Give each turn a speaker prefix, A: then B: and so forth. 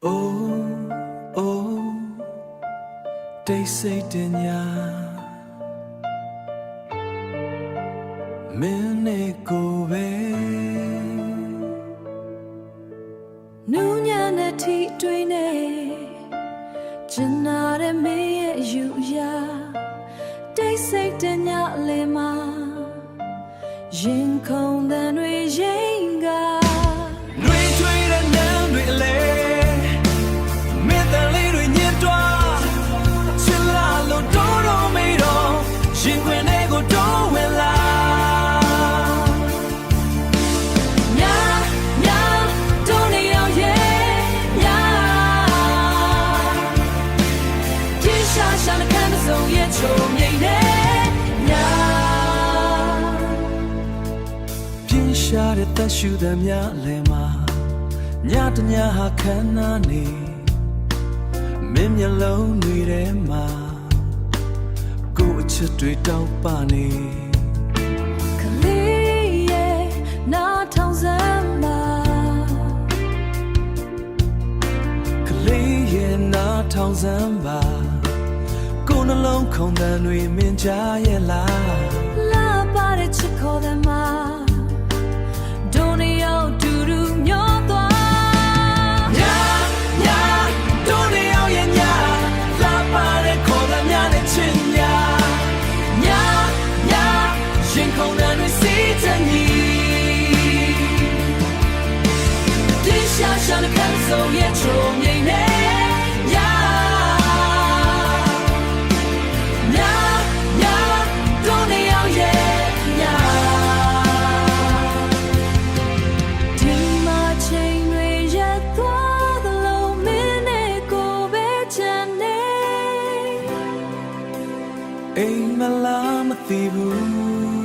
A: Oh, oh, they say Denya Mene Kobe
B: Nunya na ti twine Janare me you ya They say Denya lema Yin kong dan we yinga
A: ရှာတဲ့သက်ရှူသမျှလဲမှာညတညဟာခန္ဓာနေမင်းမျက်လုံးတွေထဲမှာကိုယ်အချစ်တွေတောက်ပနေ
B: ကလေးရဲ့နားထောင်စမ်းပါ
A: ကလေးရဲ့နားထောင်စမ်းပါကိုယ်နှလုံးခုန်တန်တွေမြင်ကြရဲ့လား
B: လာပါတဲ့ချစ်ခေါ်တဲ့မှာSo yeah, true, yeah, don't need out, yeah. Tima chain we yet the low minute go betane.
A: Ain't my lama thibu.